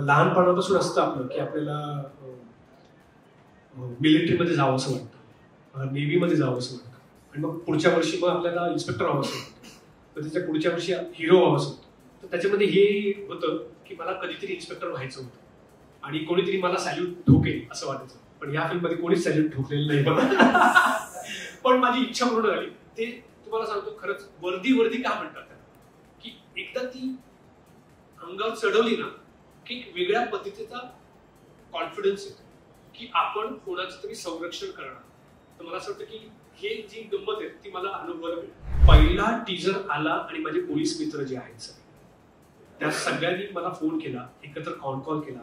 लहानपणापासून असतं आपलं की आपल्याला मिलिटरीमध्ये जावं असं वाटतं, नेव्हीमध्ये जावं असं वाटतं, आणि मग पुढच्या वर्षी मग आपल्याला इन्स्पेक्टर व्हावं असं वाटतं, तर त्याच्या पुढच्या वर्षी हिरो व्हावं असं होतं. तर त्याच्यामध्ये हे होतं की मला कधीतरी इन्स्पेक्टर व्हायचं होतं आणि कोणीतरी मला सॅल्यूट ठोकेल असं वाटायचं. पण या फिल्ममध्ये कोणीच सॅल्यूट ठोकलेलं नाही मला. पण माझी इच्छा पूर्ण झाली. ते तुम्हाला सांगतो खरंच, वर्दी का म्हणतात त्याला, की एकदा ती अंगावर चढवली ना की वेगळ्या पद्धतीचा कॉन्फिडन्स येतो की आपण कोणाचं तरी संरक्षण करणार. तर मला असं वाटतं की हे जी गंमत आहे ती मला अनुभवायला मिळाली. पहिला टीजर आला आणि माझे पोलीस मित्र जे आहेत सर, त्या सगळ्यांनी मला फोन केला, एकत्र कॉल केला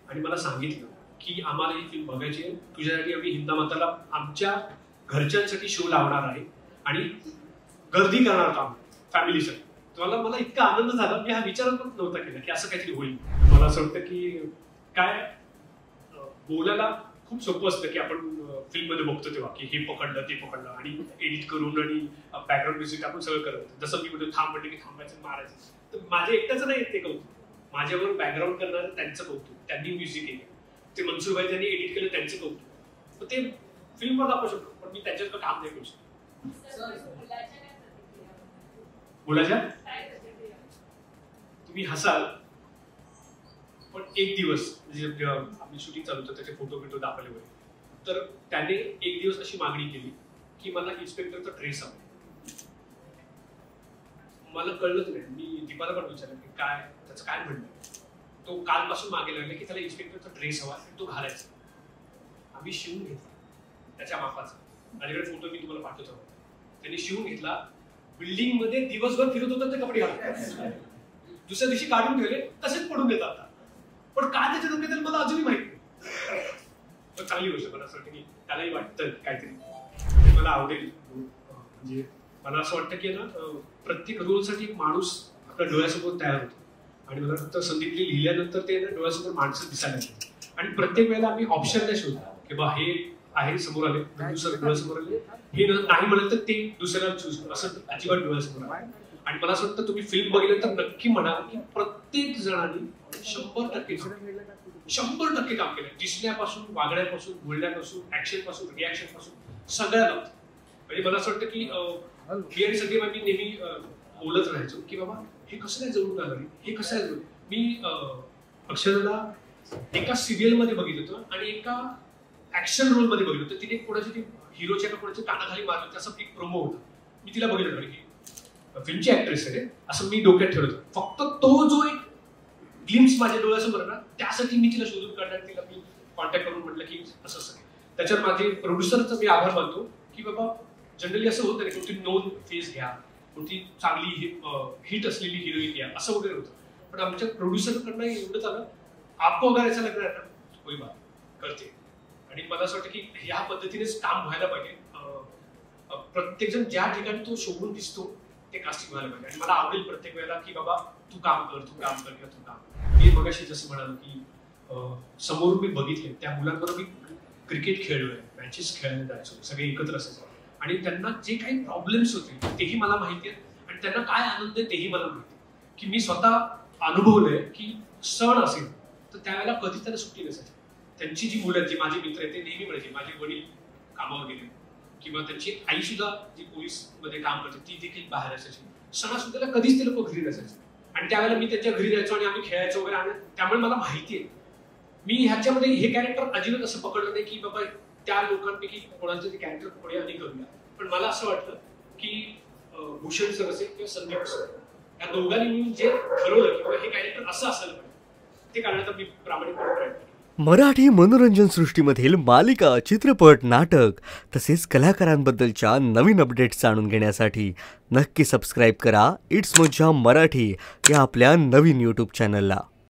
आणि मला सांगितलं की आम्हाला ही फिल्म बघायची आहे, तुझ्यासाठी आम्ही हिंदामाताला आमच्या घरच्यांसाठी शो लावणार आहे आणि गर्दी करणार आहोत फॅमिलीसाठी. मला इतका आनंद झाला, मी हा विचार पण नव्हता केला की असं काहीतरी होईल. मला असं वाटतं की काय बोलायला खूप सोपं असतं की आपण फिल्ममध्ये बघतो तेव्हा की हे पकडलं ते पकडलं आणि एडिट करून आणि बॅकग्राऊंड म्युझिक आपण सगळं करत होतो. जसं मी म्हणजे थांब म्हणलं की थांबायचं मारायचं. तर माझ्या एकट्याचं नाही ते कौतुक, माझ्यावर बॅकग्राऊंड करणारं त्यांचं कौतुक, त्यांनी म्युझिक केलं, ते मनसूरभाई त्यांनी एडिट केलं त्यांचं कौतुक. तर ते फिल्मवर दाखवू शकतो, पण मी त्यांच्यावर काम नाही करू शकतो. मुलाच्या तुम्ही हसाल, पण एक दिवस म्हणजे आम्ही शूटिंग चालू होतं त्याचे फोटो दाखवले होते, तर त्याने एक दिवस अशी मागणी केली की मला इन्स्पेक्टरचा ड्रेस हवा. मला कळलंच नाही. मी दीपाला पण विचारलं की काय त्याचं काय म्हणणं. तो कालपासून मागे लागला की त्याला इन्स्पेक्टरचा ड्रेस हवा आणि तो घालायचा. आम्ही शिवून घेतला त्याच्या मापाचा. माझ्याकडे फोटो मी तुम्हाला पाठवतो. त्यांनी शिवून घेतला, बिल्डिंग मध्ये दिवसभर फिरत होता ते कपडे घालून, दुसऱ्या दिवशी काढून ठेवले, तसेच पडून देतात. पण काय त्याच्या डोक्यात मला अजूनही माहिती नाही. चांगली गोष्ट. मला असं वाटतं की त्यालाही वाटतं काहीतरी मला आवडेल. म्हणजे मला असं वाटतं की ना प्रत्येक रोलसाठी एक माणूस आपल्या डोळ्यासमोर तयार होतो आणि मला वाटतं संदीपने लिहिल्यानंतर ते डोळ्यासमोर माणसं दिसायला लागली. आणि प्रत्येक वेळेला आम्ही ऑप्शन नाही शोधतो की बा हे आहे समोर आले, दुसरं डोळ्यासमोर आले, हे नाही म्हणत तर ते दुसऱ्याला चूज करू, असं अजिबात डोळ्यासमोर आहे. आणि मला असं वाटतं तुम्ही फिल्म बघितल्यानंतर नक्की म्हणा की प्रत्येक जणांनी 100% काम केलं. दिसण्यापासून, वागण्यापासून, बोलण्यापासून, ऍक्शन पासून, रिॲक्शन पासून सगळ्या बाबतीत. म्हणजे मला असं वाटतं की मी आणि सगळे आम्ही नेहमी बोलत राहायचो की बाबा हे कसं काय जळून आलं, हे कसं काय. मी अक्षराला एका सिरियल मध्ये बघितलं होतं आणि एका ऍक्शन रोल मध्ये बघितलं होतं. तिने कोणाची ती हिरोच्या का कोणाच्या कानाखाली मारलं होतं, असं एक प्रोमो होता. मी तिला बघितलं होतं की फिल्मची ऍक्ट्रेस आहे असं मी डोक्यात ठेवलं होतं. फक्त तो जो एक ग्लिम्स माझ्या डोळ्यासमोर ना, त्यासाठी मी तिला शोधून काढण्यात तिला मी कॉन्टॅक्ट करून म्हटलं की असं असं. त्याच्यावर माझे प्रोड्युसरचा मी आभार मानतो की बाबा जनरली असं होतं की कोणती नोन फेस घ्या, कोणती चांगली हिट असलेली हिरोईन घ्या, असं वगैरे होतं. पण आमच्या प्रोड्युसरकडनं एवढंच आलं, आपको अगर ऐसा लग रहा है ना कोई बात करते. आणि मला असं वाटतं की ह्या पद्धतीनेच काम व्हायला पाहिजे. प्रत्येक जण ज्या ठिकाणी तो शोभून दिसतो ते कास्टिंग व्हायला पाहिजे. आणि मला आवडेल प्रत्येक वेळेला की बाबा तू काम कर किंवा तू काम. मी मगाशी जसं म्हणालो की समोरून मी बघितले त्या मुलांबरोबर मी क्रिकेट खेळलोय, मॅचेस खेळायला जायचो, सगळे एकत्र असायचो आणि त्यांना जे काही प्रॉब्लेम्स होते तेही मला माहिती आहे आणि त्यांना काय आनंद आहे तेही मला माहिती आहे. की मी स्वतः अनुभवलंय की सण असेल तर त्यावेळेला कधी त्यांना सुट्टी नसायची. त्यांची जी मुलं आहेत, जे माझे मित्र आहेत, ते नेहमी म्हणायचे माझे वडील कामावर गेले किंवा त्यांची आई सुद्धा जी पोलीस मध्ये काम करते ती देखील बाहेर असायची. सणासुद्धाला कधीच ते लोक घरी नसायचे आणि त्यावेळेला मी त्यांच्या घरी जायचो आणि आम्ही खेळायचो वगैरे. आणि त्यामुळे मला माहिती आहे मी ह्याच्यामध्ये हे कॅरेक्टर अजिबात असं पकडलं नाही की बाबा त्या लोकांपैकी कोणाचं ते कॅरेक्टर पकडूया आणि करूया. पण मला असं वाटलं की भूषण सर असेल किंवा संदीप सर या दोघांनी मिळून जे ठरवलं की बाबा हे कॅरेक्टर असं असायला पाहिजे ते करण्याचा मी प्रामाणिकपणे प्रयत्न केला. मराठी मनोरंजन सृष्टीमधील मालिका, चित्रपट, नाटक तसेच कलाकारांबद्दलच्या नवीन अपडेट्स जाणून घेण्यासाठी नक्की सबस्क्राईब करा इट्स मज्जा मराठी या आपल्या नवीन YouTube चॅनलला.